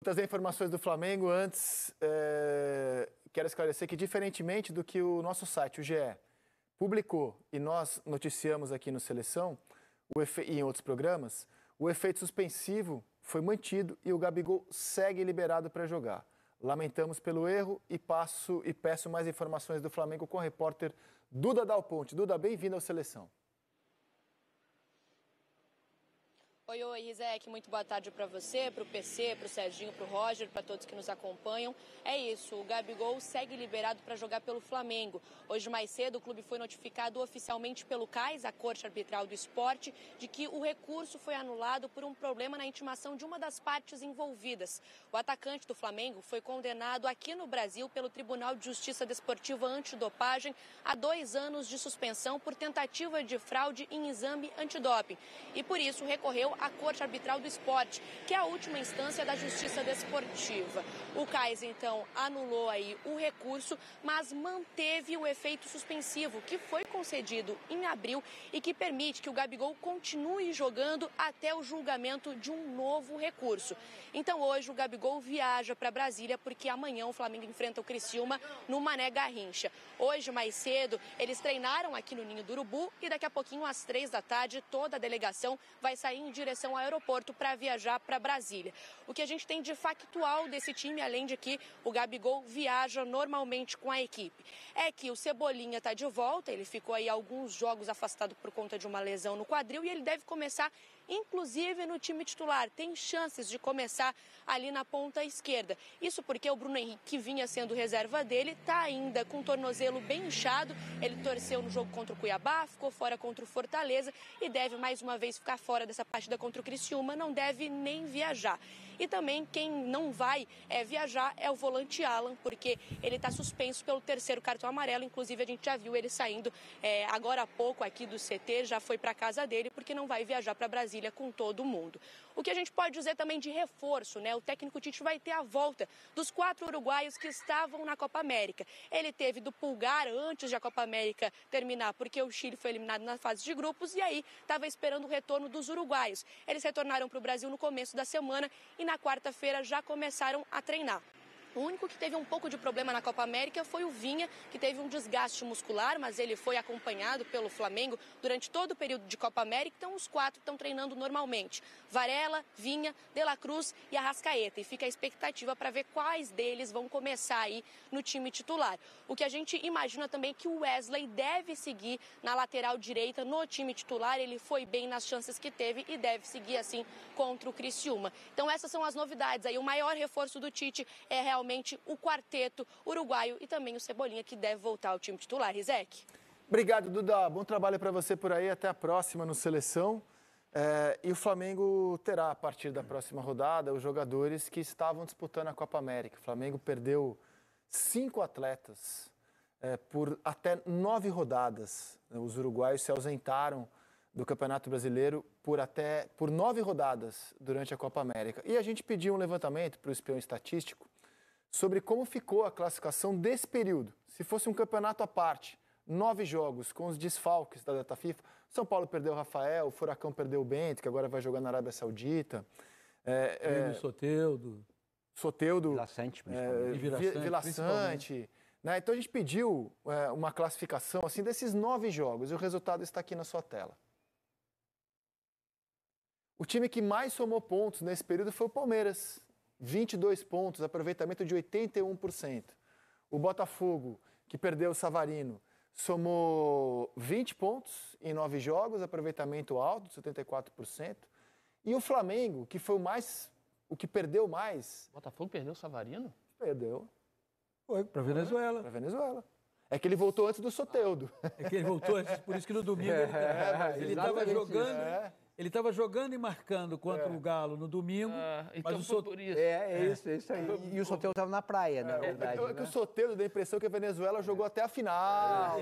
Trazer informações do Flamengo. Antes, quero esclarecer que, diferentemente do que o nosso site, o GE, publicou e nós noticiamos aqui no Seleção e em outros programas, o efeito suspensivo foi mantido e o Gabigol segue liberado para jogar. Lamentamos pelo erro e peço mais informações do Flamengo com o repórter Duda Dal Ponte. Duda, bem-vindo ao Seleção. Oi, Rizek, muito boa tarde para você, para o PC, para o Serginho, para o Roger, para todos que nos acompanham. É isso, o Gabigol segue liberado para jogar pelo Flamengo. Hoje mais cedo o clube foi notificado oficialmente pelo CAIS, a Corte Arbitral do Esporte, de que o recurso foi anulado por um problema na intimação de uma das partes envolvidas. O atacante do Flamengo foi condenado aqui no Brasil pelo Tribunal de Justiça Desportiva Antidopagem a 2 anos de suspensão por tentativa de fraude em exame antidoping. E por isso recorreu à Corte Arbitral do Esporte, que é a última instância da Justiça Desportiva. O CAIS, então, anulou aí o recurso, mas manteve o efeito suspensivo, que foi concedido em abril e que permite que o Gabigol continue jogando até o julgamento de um novo recurso. Então, hoje, o Gabigol viaja para Brasília, porque amanhã o Flamengo enfrenta o Criciúma no Mané Garrincha. Hoje, mais cedo, eles treinaram aqui no Ninho do Urubu e daqui a pouquinho, às 3 da tarde, toda a delegação vai sair em direção ao aeroporto para viajar para Brasília. O que a gente tem de factual desse time, além de que o Gabigol viaja normalmente com a equipe, é que o Cebolinha está de volta, ele ficou aí alguns jogos afastado por conta de uma lesão no quadril e ele deve começar inclusive no time titular, tem chances de começar ali na ponta esquerda. Isso porque o Bruno Henrique, que vinha sendo reserva dele, está ainda com o tornozelo bem inchado. Ele torceu no jogo contra o Cuiabá, ficou fora contra o Fortaleza e deve mais uma vez ficar fora dessa partida contra o Criciúma, não deve nem viajar. E também quem não vai viajar é o volante Alan, porque ele está suspenso pelo 3º cartão amarelo. Inclusive a gente já viu ele saindo agora há pouco aqui do CT, já foi para casa dele, porque não vai viajar para Brasília com todo mundo. O que a gente pode dizer também de reforço, né? O técnico Tite vai ter a volta dos 4 uruguaios que estavam na Copa América. Ele teve do Pulgar antes de a Copa América terminar, porque o Chile foi eliminado na fase de grupos e aí estava esperando o retorno dos uruguaios. Eles retornaram para o Brasil no começo da semana e na quarta-feira já começaram a treinar. O único que teve um pouco de problema na Copa América foi o Vinha, que teve um desgaste muscular, mas ele foi acompanhado pelo Flamengo durante todo o período de Copa América, então os 4 estão treinando normalmente. Varela, Vinha, De La Cruz e Arrascaeta. E fica a expectativa para ver quais deles vão começar aí no time titular. O que a gente imagina também é que o Wesley deve seguir na lateral direita no time titular. Ele foi bem nas chances que teve e deve seguir assim contra o Criciúma. Então essas são as novidades aí. O maior reforço do Tite é realmente o quarteto uruguaio e também o Cebolinha, que deve voltar ao time titular. Rizek. Obrigado, Duda. Bom trabalho para você por aí. Até a próxima no Seleção. E o Flamengo terá, a partir da próxima rodada, os jogadores que estavam disputando a Copa América. O Flamengo perdeu 5 atletas por até 9 rodadas. Os uruguaios se ausentaram do Campeonato Brasileiro por 9 rodadas durante a Copa América. E a gente pediu um levantamento para o espião estatístico sobre como ficou a classificação desse período. Se fosse um campeonato à parte, 9 jogos com os desfalques da data FIFA, São Paulo perdeu o Rafael, o Furacão perdeu o Bento, que agora vai jogar na Arábia Saudita. Soteudo. Vila Sante, principalmente. Vila Sante. Né? Então a gente pediu uma classificação assim, desses 9 jogos e o resultado está aqui na sua tela. O time que mais somou pontos nesse período foi o Palmeiras. 22 pontos, aproveitamento de 81%. O Botafogo, que perdeu o Savarino, somou 20 pontos em 9 jogos, aproveitamento alto, de 74%. E o Flamengo, que foi o que perdeu mais... O Botafogo perdeu o Savarino? Perdeu. Foi, para Venezuela. Para Venezuela. É que ele voltou antes do Soteudo. É que ele voltou antes, por isso que no domingo ele estava jogando... Ele estava jogando e marcando contra o Galo no domingo, então mas o Soteudo... por isso. Isso aí. E o Soteudo estava na praia, na verdade. Que o Soteudo deu a impressão que a Venezuela jogou até a final.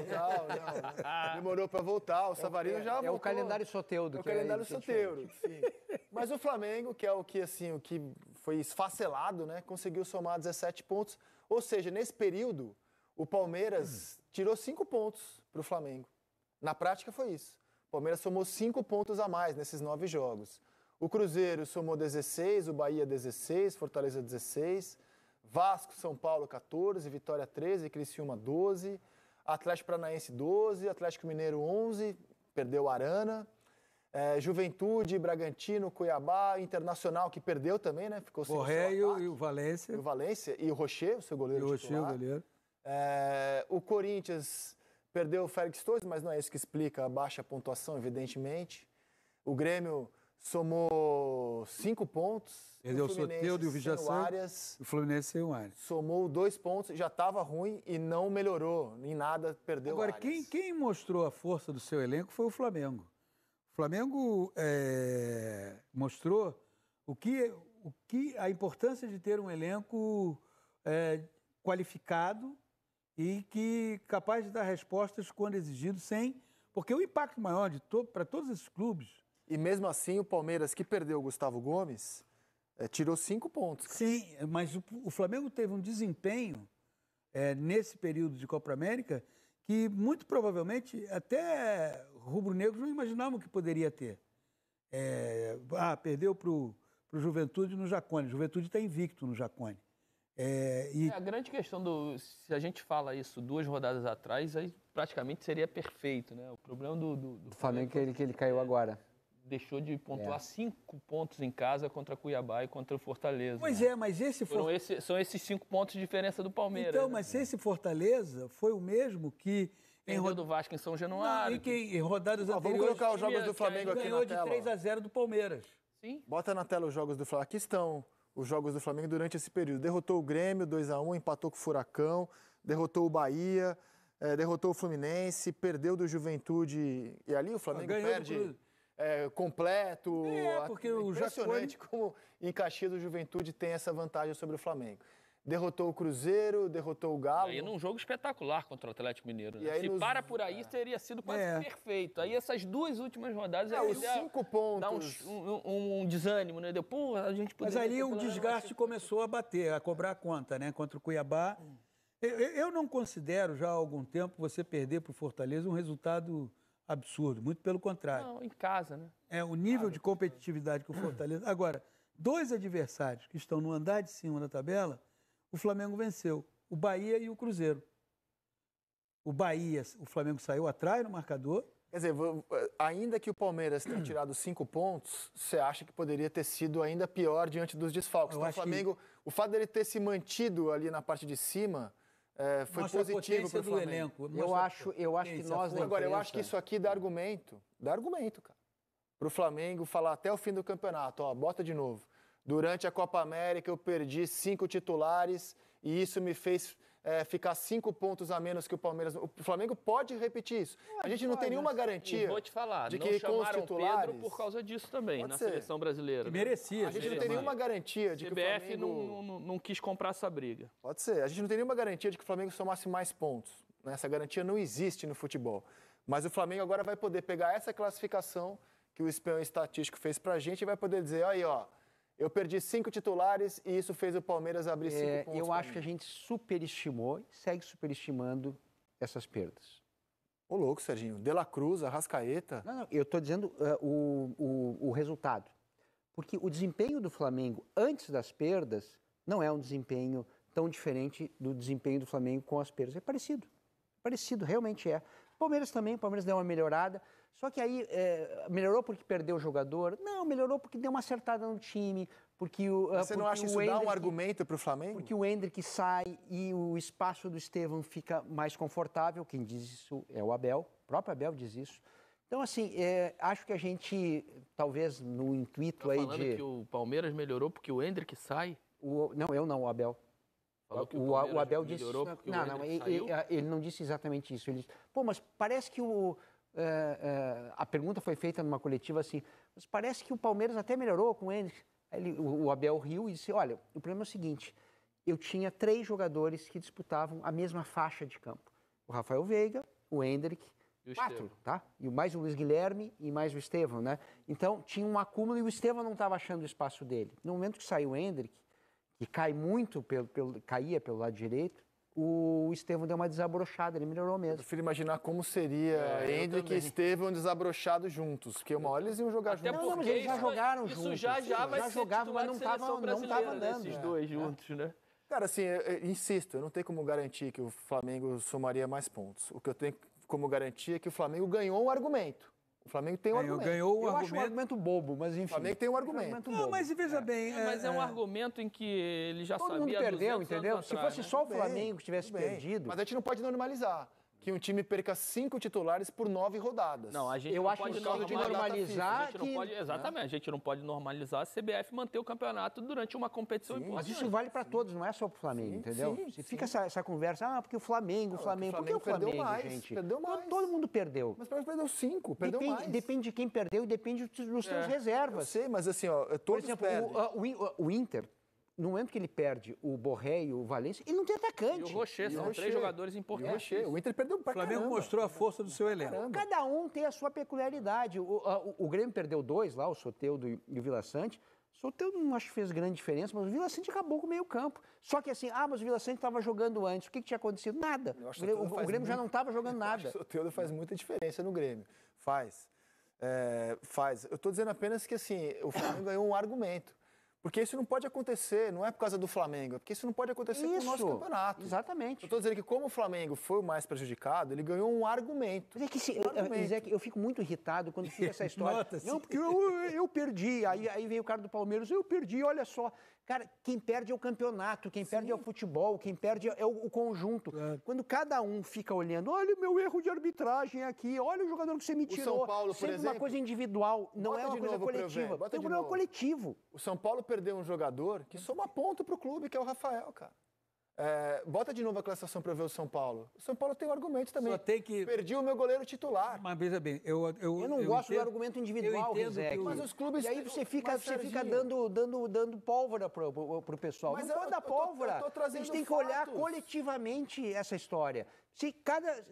Demorou para voltar, o Savarino já voltou. É o calendário Soteudo. É o calendário Soteudo, sim. Mas o Flamengo, que é o que foi esfacelado, né, conseguiu somar 17 pontos. Ou seja, nesse período, o Palmeiras tirou 5 pontos para o Flamengo. Na prática foi isso. O Palmeiras somou 5 pontos a mais nesses 9 jogos. O Cruzeiro somou 16, o Bahia 16, Fortaleza 16, Vasco, São Paulo 14, Vitória 13, Criciúma 12, Atlético Paranaense 12, Atlético Mineiro 11, perdeu o Arana, Juventude, Bragantino, Cuiabá, Internacional, que perdeu também, né? Ficou sem o seu e ataque. o Valência. E o Valência e o Rocher, o seu goleiro titular. O goleiro. O Corinthians perdeu o Félix Torres, mas não é isso que explica a baixa pontuação, evidentemente. O Grêmio somou 5 pontos. Perdeu o Soteldo e o Vijaçan. O Fluminense sem o Arias. Somou 2 pontos, já estava ruim e não melhorou em nada, perdeu o Arias. Agora, quem mostrou a força do seu elenco foi o Flamengo. O Flamengo mostrou a importância de ter um elenco qualificado e capaz de dar respostas quando exigido, porque o impacto maior para todos esses clubes. E mesmo assim, o Palmeiras, que perdeu o Gustavo Gomes, tirou 5 pontos. Sim, mas o Flamengo teve um desempenho nesse período de Copa América que muito provavelmente até rubro-negros não imaginavam que poderia ter. Perdeu para o Juventude no Jacone. O Juventude está invicto no Jacone. A grande questão se a gente fala isso 2 rodadas atrás, aí praticamente seria perfeito, né? O problema do Flamengo é que ele caiu agora. Deixou de pontuar 5 pontos em casa contra Cuiabá e contra o Fortaleza. Pois mas são esses 5 pontos de diferença do Palmeiras. Então, mas esse Fortaleza foi o mesmo que... Perdeu do Vasco em São Januário. Em rodadas anteriores... Vamos colocar os jogos do Flamengo aqui na tela. Ganhou de 3-0 do Palmeiras. Sim. Bota na tela os jogos do Flamengo. Aqui estão os jogos do Flamengo durante esse período. Derrotou o Grêmio 2-1, empatou com o Furacão, derrotou o Bahia, derrotou o Fluminense, perdeu do Juventude. E ali o Flamengo perde... completo, porque impressionante como em Caxias o Juventude tem essa vantagem sobre o Flamengo. Derrotou o Cruzeiro, derrotou o Galo. E num jogo espetacular contra o Atlético Mineiro. Né? Se para por aí, teria sido quase perfeito. Aí essas 2 últimas rodadas... os 5 pontos. Dá um desânimo, né? A gente mas ali o desgaste começou a bater, a cobrar a conta, né? Contra o Cuiabá. Eu não considero já há algum tempo você perder para o Fortaleza um resultado... absurdo, muito pelo contrário. Não, em casa, né? O nível de competitividade que o Fortaleza... Agora, 2 adversários que estão no andar de cima da tabela, o Flamengo venceu, o Bahia e o Cruzeiro. O Flamengo saiu atrás no marcador. Quer dizer, ainda que o Palmeiras tenha tirado 5 pontos, você acha que poderia ter sido ainda pior diante dos desfalques? Então, o Flamengo, o fato dele ter se mantido ali na parte de cima... foi mostra positivo para o Flamengo. Elenco. Eu acho que nós... Agora, eu acho que isso aqui dá argumento, cara. Para o Flamengo falar até o fim do campeonato, bota de novo. Durante a Copa América eu perdi 5 titulares e isso me fez ficar 5 pontos a menos que o Palmeiras. O Flamengo pode repetir isso. A gente não tem nenhuma garantia. Vou te falar, de não que chamaram com os titulares, Pedro por causa disso também, pode na ser. seleção brasileira. Que merecia. A gente não tem nenhuma garantia de que o CBF Flamengo... não quis comprar essa briga. Pode ser. A gente não tem nenhuma garantia de que o Flamengo somasse mais pontos. Essa garantia não existe no futebol. Mas o Flamengo agora vai poder pegar essa classificação que o espião estatístico fez pra gente e vai poder dizer, aí, eu perdi 5 titulares e isso fez o Palmeiras abrir 5 pontos. Eu acho que a gente superestimou e segue superestimando essas perdas. Ô, louco, Serginho. De La Cruz, Arrascaeta. Não, eu estou dizendo o resultado. Porque o desempenho do Flamengo antes das perdas não é um desempenho tão diferente do desempenho do Flamengo com as perdas. É parecido. Parecido, realmente é. O Palmeiras também, o Palmeiras deu uma melhorada. Só que aí, melhorou porque perdeu o jogador? Não, melhorou porque deu uma acertada no time, porque Você não acha isso dá um argumento para o Flamengo? Porque o Endrick sai e o espaço do Estevão fica mais confortável. Quem diz isso é o Abel, o próprio Abel diz isso. Então, assim, acho que a gente, talvez no intuito aí de... falando que o Palmeiras melhorou porque o Endrick sai? Não, o Abel. O Abel disse... Não, ele não disse exatamente isso. Ele disse, mas parece que a pergunta foi feita numa coletiva assim, mas parece que o Palmeiras até melhorou com ele. O Abel riu e disse, olha, o problema é o seguinte, eu tinha 3 jogadores que disputavam a mesma faixa de campo. O Rafael Veiga, o Endrick, 4, tá? E mais o Luiz Guilherme e mais o Estevão, né? Então, tinha um acúmulo e o Estevão não estava achando o espaço dele. No momento que saiu o Endrick, que cai muito, caía pelo lado direito, o Estevão deu uma desabrochada, ele melhorou Eu mesmo. prefiro imaginar como seria Hendrick e Estevão desabrochados juntos, porque uma hora eles iam jogar Até juntos. Não, mas eles já isso- jogaram isso juntos. já vai Já ser jogavam, mas titular não de seleção tava brasileira, andando. esses dois juntos, né? Cara, assim, eu insisto, eu não tenho como garantir que o Flamengo somaria mais pontos. O que eu tenho como garantia é que o Flamengo ganhou um argumento. O Flamengo tem um argumento. Ganhou Eu um acho um argumento. argumento bobo, mas enfim. O Flamengo tem um argumento. Não, mas veja bem. Mas é um argumento em que ele já Todo sabia mundo há perdeu, 200 entendeu? anos Se atrás, fosse né? só o Tudo bem, Flamengo que tivesse tudo bem. perdido... Mas a gente não pode normalizar que um time perca 5 titulares por 9 rodadas. Não, a gente Eu não acho pode que causa de normalizar a gente não pode, exatamente, a gente não pode normalizar a CBF manter o campeonato durante uma competição importante. Mas isso vale para todos, não é só para o Flamengo, entendeu? sim, Se fica essa conversa, porque o Flamengo, Por que o perdeu Flamengo, mais, gente? perdeu mais. Todo mundo perdeu. Mas o Flamengo perdeu 5, perdeu mais. Depende de quem perdeu e depende dos seus Eu reservas. sei, mas assim, ó, Por todos exemplo, perdem. o Inter, no momento que ele perde o Borré e o Valência, ele não tem E atacante. o Rocher, são Rocher. três jogadores E o importantes. Rocher, o Inter perdeu pra O Flamengo caramba. mostrou a força do seu elenco. Cada um tem a sua peculiaridade. O Grêmio perdeu 2 lá, o Soteldo e o Vila Sante. O Soteldo não acho que fez grande diferença, mas o Vila Sante acabou com o meio campo. Só que assim, mas o Vila Sante estava jogando antes. O que tinha acontecido? Nada. Eu acho O que o Soteldo o faz Grêmio já muito- não estava jogando Eu acho nada. que O Soteldo faz muita diferença no Grêmio. Faz. Faz. Eu estou dizendo apenas que assim, o Flamengo ganhou um argumento. Porque isso não pode acontecer, não é por causa do Flamengo, é porque isso não pode acontecer com o nosso campeonato. Exatamente. Eu estou dizendo que como o Flamengo foi o mais prejudicado, ele ganhou um argumento. Mas é que argumento. Zé, eu fico muito irritado quando fica essa história. Nota-se. Não, porque eu perdi. Aí veio o cara do Palmeiras, eu perdi, olha só. Cara, quem perde é o campeonato, quem perde é o futebol, quem perde é o conjunto. Quando cada um fica olhando, olha o meu erro de arbitragem aqui, olha o jogador que você me tirou. São Paulo, por Sempre uma exemplo, coisa individual, não bota é uma de coisa novo pra eu ver, coletiva. bota Tem um de problema novo. coletivo. O São Paulo perdeu um jogador que soma ponto pro clube, que é o Rafael, cara. Bota de novo a classificação para eu ver o São Paulo. O São Paulo tem um argumento também. Só tem que... Perdi o meu goleiro titular. Mas veja bem, eu Eu não gosto do entendo- argumento individual, eu entendo Rizek. que o- Mas os clubes E aí têm- você fica Mas, dando pólvora pro pessoal. Mas não pode dar eu tô pólvora. trazendo A gente tem que olhar fatos. coletivamente essa história. Se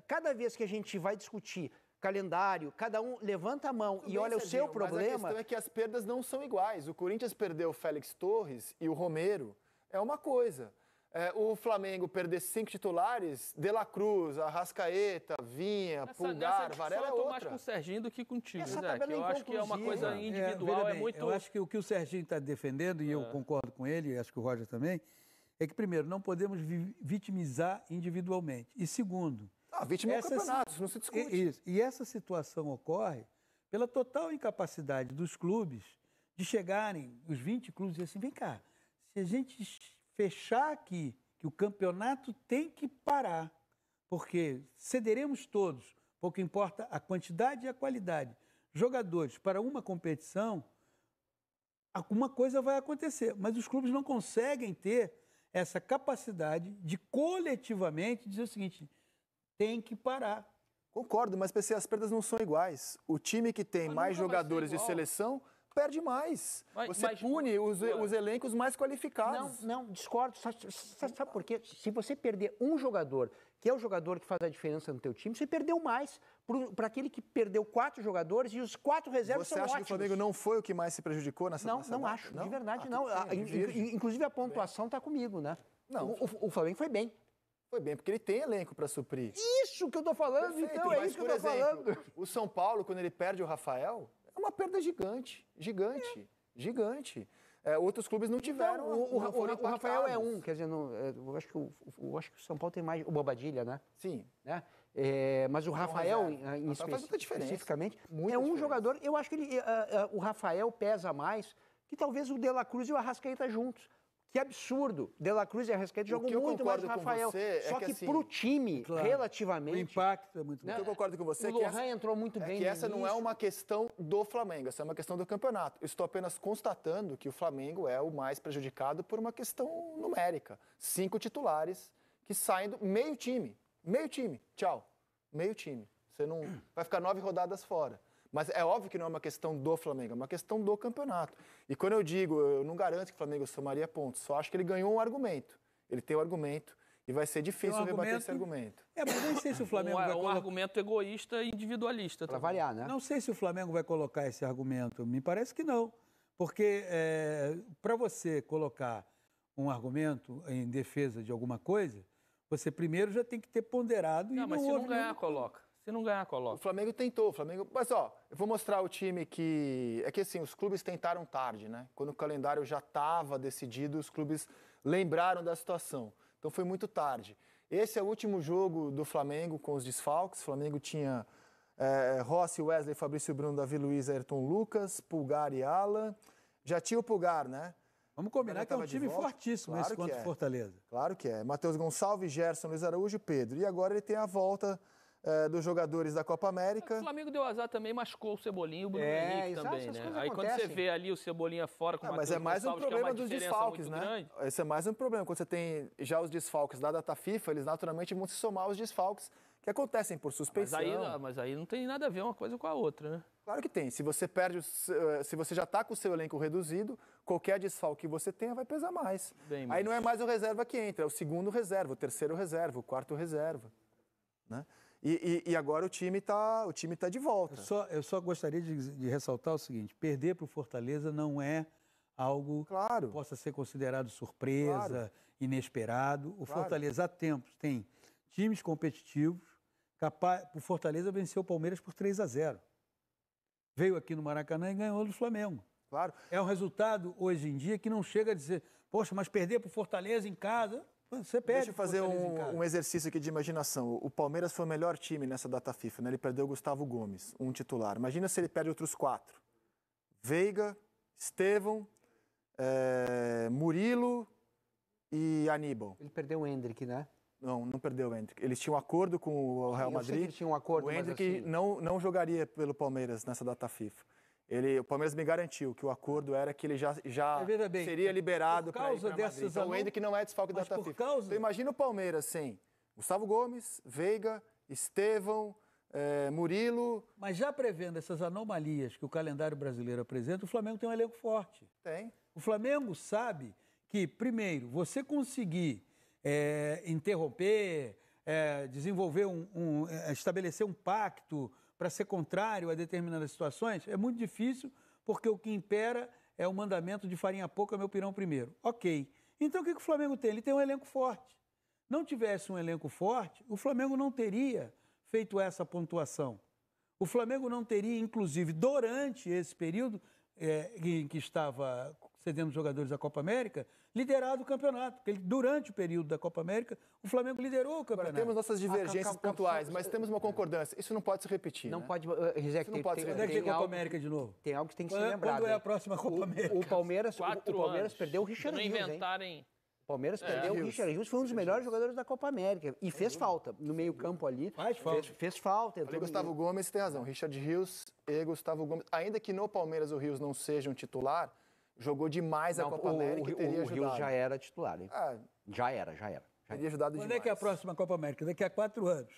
cada vez que a gente vai discutir calendário, cada um levanta a mão e Bem, olha o Serginho, seu Mas a problema. questão é que as perdas não são iguais. O Corinthians perdeu o Félix Torres e o Romero. É uma coisa. O Flamengo perder 5 titulares, De La Cruz, Arrascaeta, Vinha, Pulgar, Varela é eu tô mais outra. com o Serginho do que contigo, Essa Zé. tabela é Eu acho que é uma inconclusiva. coisa individual, veja é bem, muito... Eu acho que o que o Serginho está defendendo, e eu concordo com ele, e acho que o Roger também, é que, primeiro, não podemos vitimizar individualmente. E, segundo... A vítima é o campeonato, isso não se discute. Isso. E essa situação ocorre pela total incapacidade dos clubes de chegarem, os 20 clubes, e dizer assim, vem cá, se a gente fechar aqui que o campeonato tem que parar, porque cederemos todos, pouco importa a quantidade e a qualidade, jogadores para uma competição, alguma coisa vai acontecer. Mas os clubes não conseguem ter essa capacidade de coletivamente dizer o seguinte, tem que parar. Concordo, mas PC, as perdas não são iguais. O time que tem Mas mais nunca vai ser jogadores de igual. seleção perde mais. Mas- Você mas- pune os elencos mais qualificados. Não, discordo. Sabe por quê? Se você perder um jogador, que é o jogador que faz a diferença no teu time, você perdeu mais para aquele que perdeu 4 jogadores e os 4 reservas Você são acha ótimos. que o Flamengo não foi o que mais se prejudicou nessa Não, nessa não data? acho. De verdade, não. tudo bem, diverge. Inclusive, a pontuação está comigo, né? Não. O Flamengo foi bem. Foi bem, porque ele tem elenco para suprir. Isso que eu tô falando, Perfeito, então, é mas, isso que eu por tô exemplo, falando. o São Paulo, quando ele perde o Rafael, é uma perda gigante. Gigante. Outros clubes não tiveram. Então, não foram o Rafael é impactados. um, quer dizer, eu acho que o São Paulo tem mais. O Bobadilha, né? Sim. Né? Mas o Rafael, reserva. em Rafael faz muita diferença. especificamente, Muita é um diferença. jogador. Eu acho que o Rafael pesa mais que talvez o De La Cruz e o Arrascaeta juntos. Que absurdo! De La Cruz e Arrascaeta jogam que eu muito mais que o concordo com Rafael. você é Só que, que assim, pro time, Claro. O relativamente. impacto é muito O que grande. eu concordo com você O é que Lohan entrou muito bem. que no essa não é início. uma questão do Flamengo, essa é uma questão do campeonato. Eu estou apenas constatando que o Flamengo é o mais prejudicado por uma questão numérica. 5 titulares que saem do meio time. Meio time. Tchau. Meio time. Você não vai ficar 9 rodadas fora. Mas é óbvio que não é uma questão do Flamengo, é uma questão do campeonato. E quando eu digo, eu não garanto que o Flamengo somaria pontos, só acho que ele ganhou um argumento. Ele tem um argumento e vai ser difícil rebater esse argumento. Mas nem sei se o Flamengo vai um colocar... argumento egoísta e individualista. Para também. variar, né? Não sei se o Flamengo vai colocar esse argumento. Me parece que não. Porque para você colocar um argumento em defesa de alguma coisa, você primeiro já tem que ter ponderado e Não, mas não se não houve ganhar, nenhuma- coloca. Se não ganhar, O coloca. Flamengo tentou, o Flamengo... Mas, ó, eu vou mostrar o time que... É que, assim, os clubes tentaram tarde, né? Quando o calendário já estava decidido, os clubes lembraram da situação. Então, foi muito tarde. Esse é o último jogo do Flamengo com os desfalques. O Flamengo tinha Rossi, Wesley, Fabrício Bruno, Davi Luiz, Ayrton Lucas, Pulgar e Alan. Já tinha o Pulgar, né? Vamos combinar que é um tava de time volta? fortíssimo Claro esse que contra o é. Fortaleza. Claro que é. Matheus Gonçalves, Gerson, Luiz Araújo e Pedro. E agora ele tem a volta dos jogadores da Copa América. O Flamengo deu azar também, machucou o Cebolinha e o Bruno É, Henrique exato, também, essas né? coisas Aí quando você acontecem. vê ali o Cebolinha fora com o Mas Matheus é mais um Gonçalves, que é problema uma dos diferença desfalques, muito né? grande. Esse é mais um problema. Quando você tem já os desfalques da data FIFA, eles naturalmente vão se somar aos desfalques que acontecem por suspensão. Mas aí não tem nada a ver uma coisa com a outra, né? Claro que tem. Se você perde, se você já está com o seu elenco reduzido, qualquer desfalque que você tenha vai pesar mais. Bem, Aí mas- não é mais o reserva que entra, é o segundo reserva, o terceiro reserva, o quarto reserva, né? E agora o time tá de volta. Eu só gostaria de ressaltar o seguinte: perder para o Fortaleza não é algo Claro. que possa ser considerado surpresa, Claro. inesperado. O Claro. Fortaleza há tempos tem times competitivos. O Fortaleza venceu o Palmeiras por 3-0. Veio aqui no Maracanã e ganhou do Flamengo. Claro. É um resultado, hoje em dia, que não chega a dizer, poxa, mas perder para o Fortaleza em casa, você perde Deixa eu pro fazer Fortaleza em casa. um exercício aqui de imaginação. O Palmeiras foi o melhor time nessa data FIFA, né? Ele perdeu o Gustavo Gomes, um titular. Imagina se ele perde outros 4. Veiga, Estevão, Murilo e Aníbal. Ele perdeu o Endrick, né? Não perdeu o Endrick. Eles tinham um acordo com o Real Eu sei que Madrid. eles tinham um acordo, O mas Endrick assim- não jogaria pelo Palmeiras nessa data FIFA. O Palmeiras me garantiu que o acordo era que ele já veja bem, seria liberado por para ir causa para Madrid. dessas Então o Endrick não é desfalque da Mas data por FIFA. causa- Então imagina o Palmeiras sem Gustavo Gomes, Veiga, Estevão, Murilo. Mas já prevendo essas anomalias que o calendário brasileiro apresenta, o Flamengo tem um elenco forte. Tem. O Flamengo sabe que, primeiro, você conseguir interromper, desenvolver estabelecer um pacto para ser contrário a determinadas situações, é muito difícil, porque o que impera é o mandamento de farinha pouca, meu pirão primeiro. Ok. Então o que o Flamengo tem? Ele tem um elenco forte. Não tivesse um elenco forte, o Flamengo não teria feito essa pontuação. O Flamengo não teria, inclusive, durante esse período em que estava cedendo jogadores à Copa América, liderado o campeonato. Porque durante o período da Copa América, o Flamengo liderou o Agora, campeonato. temos nossas divergências calma, pontuais, só- mas temos uma concordância. Isso não pode se repetir, Não né? pode, Rizek, Isso não pode ser Quando é que tem Copa algo- América de novo? Tem algo que tem que ser Quando lembrado. é a hein? próxima Copa América? O Palmeiras, 4 o Palmeiras anos. perdeu o Se Richard não Rios, hein? inventarem... O Palmeiras perdeu o Rios. Richard Rios, foi um dos melhores jogadores da Copa América. E fez falta no meio-campo ali. Faz falta. Fez falta. Ali, Gustavo Gomes tem razão. Richard Rios e Gustavo Gomes. Ainda que no Palmeiras o Rios não seja um titular, jogou demais a Não, Copa América e teria o ajudado. Rios já era titular, hein? Ah, Já era. teria ajudado Quando demais. é que é a próxima Copa América? Daqui a 4 anos.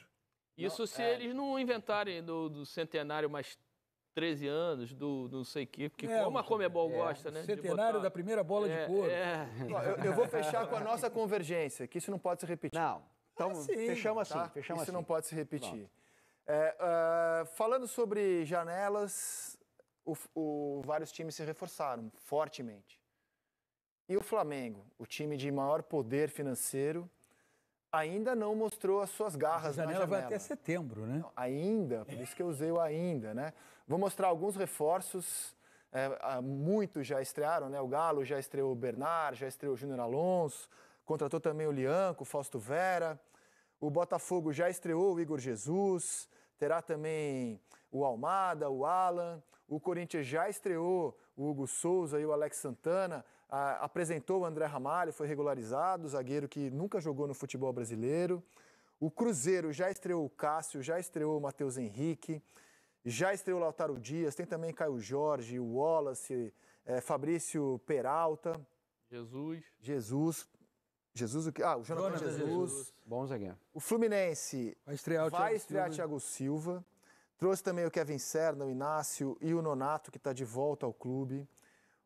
Isso se eles não inventarem do centenário mais 13 anos, do não sei o quê, porque como a Comebol gosta, né? de Centenário botar- da primeira bola de couro. Ó, eu vou fechar com a nossa convergência, que isso não pode se repetir. Não. Então, sim, fechamos assim. Tá? Fechamos Isso assim. não pode se repetir. Falando sobre janelas, vários times se reforçaram fortemente. E o Flamengo, o time de maior poder financeiro, ainda não mostrou as suas A garras na janela janela. vai até setembro, né? Ainda, por isso que eu usei o ainda, né? Vou mostrar alguns reforços. Muitos já estrearam, né? O Galo já estreou o Bernard, já estreou o Júnior Alonso, contratou também o Lianco, o Fausto Vera. O Botafogo já estreou o Igor Jesus, terá também o Almada, o Alan. O Corinthians já estreou o Hugo Souza e o Alex Santana. Apresentou o André Ramalho, foi regularizado, zagueiro que nunca jogou no futebol brasileiro. O Cruzeiro já estreou o Cássio, já estreou o Matheus Henrique, já estreou o Lautaro Dias, tem também Caio Jorge, o Wallace, Fabrício Peralta, Jesus. Jesus o quê? O Jonathan Jonathan Jesus. Bom zagueiro. O Fluminense Vai estrear o vai Thiago estrear Silva. Thiago Silva. Trouxe também o Kevin Serna, o Inácio e o Nonato, que está de volta ao clube.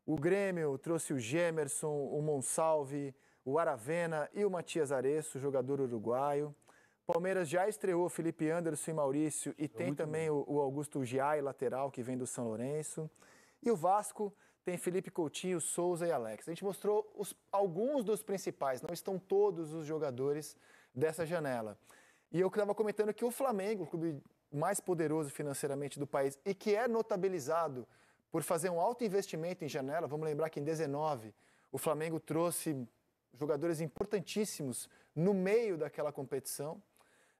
O Grêmio trouxe o Gemerson, o Monsalve, o Aravena e o Matias Areço, jogador uruguaio. Palmeiras já estreou o Felipe Anderson e Maurício e tem também o Augusto Giai, lateral, que vem do São Lourenço. E o Vasco tem Felipe Coutinho, Souza e Alex. A gente mostrou alguns dos principais, não estão todos os jogadores dessa janela. E eu estava comentando que o Flamengo, o clube mais poderoso financeiramente do país e que é notabilizado por fazer um alto investimento em janela, vamos lembrar que em 19 o Flamengo trouxe jogadores importantíssimos no meio daquela competição.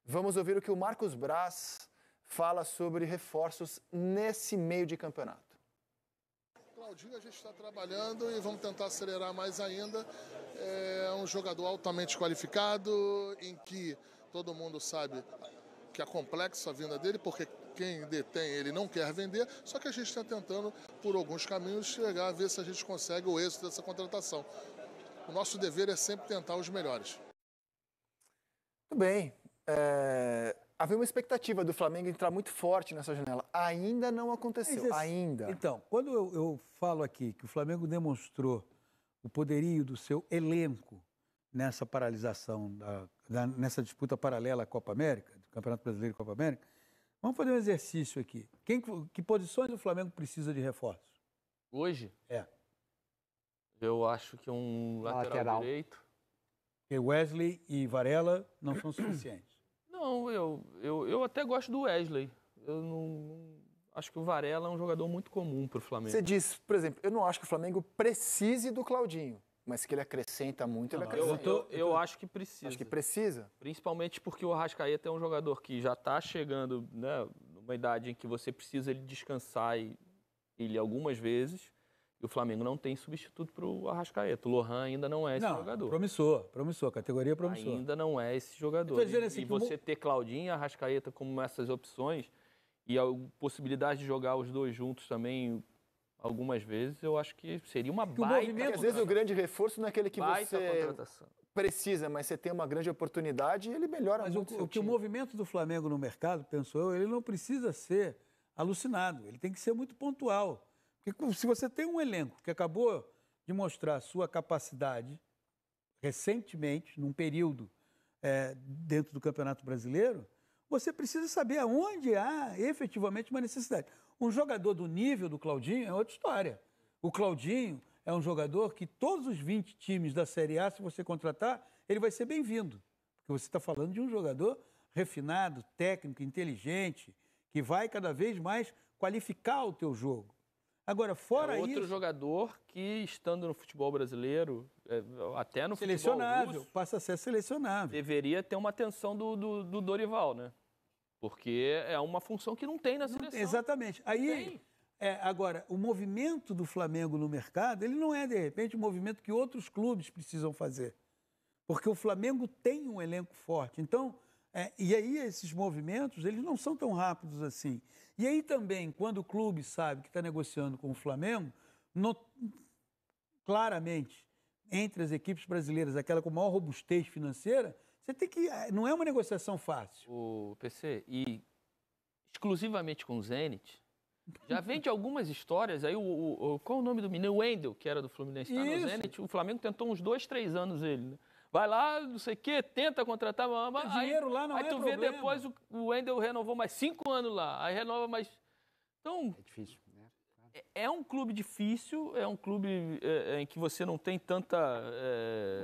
Vamos ouvir o que o Marcos Braz fala sobre reforços nesse meio de campeonato. Claudinho, a gente está trabalhando e vamos tentar acelerar mais ainda. É um jogador altamente qualificado, em que todo mundo sabe que é complexa a vinda dele, porque quem detém ele não quer vender, só que a gente está tentando, por alguns caminhos, chegar a ver se a gente consegue o êxito dessa contratação. O nosso dever é sempre tentar os melhores. Tudo bem. Havia uma expectativa do Flamengo entrar muito forte nessa janela. Ainda não aconteceu, ainda. Então, quando eu falo aqui que o Flamengo demonstrou o poderio do seu elenco nessa paralisação, nessa disputa paralela à Copa América, do Campeonato Brasileiro e Copa América, vamos fazer um exercício aqui. Que posições o Flamengo precisa de reforço? Hoje? É. Eu acho que um lateral direito. Porque Wesley e Varela não são suficientes. Não, eu até gosto do Wesley. Eu não acho que o Varela é um jogador muito comum para o Flamengo. Você diz, por exemplo, eu não acho que o Flamengo precise do Claudinho, mas que ele acrescenta muito, ele acrescenta. Eu acho que precisa. Acho que precisa. Principalmente porque o Arrascaeta é um jogador que já está chegando, né, numa idade em que você precisa ele descansar ele algumas vezes. E o Flamengo não tem substituto para o Arrascaeta. O Lohan ainda não é esse jogador. Promissor, categoria promissor. Ainda não é esse jogador. Assim, e você ter Claudinho e Arrascaeta como essas opções e a possibilidade de jogar os dois juntos também algumas vezes, eu acho que seria uma baita... Porque às vezes o grande reforço não é aquele que baita você precisa, mas você tem uma grande oportunidade e ele melhora muito. Mas o movimento do Flamengo no mercado, penso eu, ele não precisa ser alucinado, ele tem que ser muito pontual. Porque se você tem um elenco que acabou de mostrar sua capacidade recentemente, num período dentro do Campeonato Brasileiro, você precisa saber aonde há efetivamente uma necessidade. Um jogador do nível do Claudinho é outra história. O Claudinho é um jogador que todos os 20 times da Série A, se você contratar, ele vai ser bem-vindo. Porque você está falando de um jogador refinado, técnico, inteligente, que vai cada vez mais qualificar o teu jogo. Agora, fora isso... outro jogador que, estando no futebol brasileiro, até no selecionável, futebol russo, passa a ser selecionável. Deveria ter uma atenção do Dorival, né? Porque é uma função que não tem na seleção. Exatamente. Aí, agora, o movimento do Flamengo no mercado, ele não é, de repente, um movimento que outros clubes precisam fazer. Porque o Flamengo tem um elenco forte. Então, e aí esses movimentos, eles não são tão rápidos assim. E aí também, quando o clube sabe que está negociando com o Flamengo, claramente, entre as equipes brasileiras, aquela com maior robustez financeira, você tem que... Não é uma negociação fácil. O PC, e exclusivamente com o Zenit, já vem de algumas histórias, aí qual o nome do menino? O Wendel, que era do Fluminense, está no Zenit, o Flamengo tentou uns 2, 3 anos ele, né? Vai lá, não sei o quê, tenta contratar, mas dinheiro lá não é problema. Aí tu vê depois o Wendel renovou mais 5 anos lá, aí renova mais... Então, é difícil, né? É um clube difícil, é um clube em que você não tem tanta...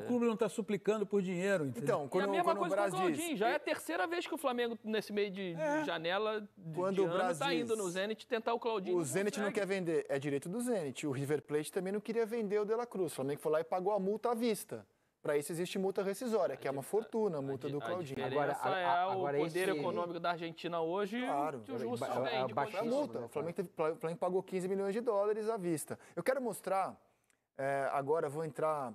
O clube não está suplicando por dinheiro, entendeu? Então, quando, e a mesma quando coisa o Brasil com o Claudinho, já é a terceira vez que o Flamengo, nesse meio de janela quando o Brasil está indo no Zenit tentar o Claudinho. O Zenit não quer vender, é direito do Zenit. O River Plate também não queria vender o De La Cruz. O Flamengo foi lá e pagou a multa à vista. Para isso existe multa rescisória, que é uma fortuna, a multa do Claudinho. Agora o poder econômico da Argentina hoje, claro, que o justo vende. A multa, o Flamengo pagou 15 milhões de dólares à vista. Eu quero mostrar, agora vou entrar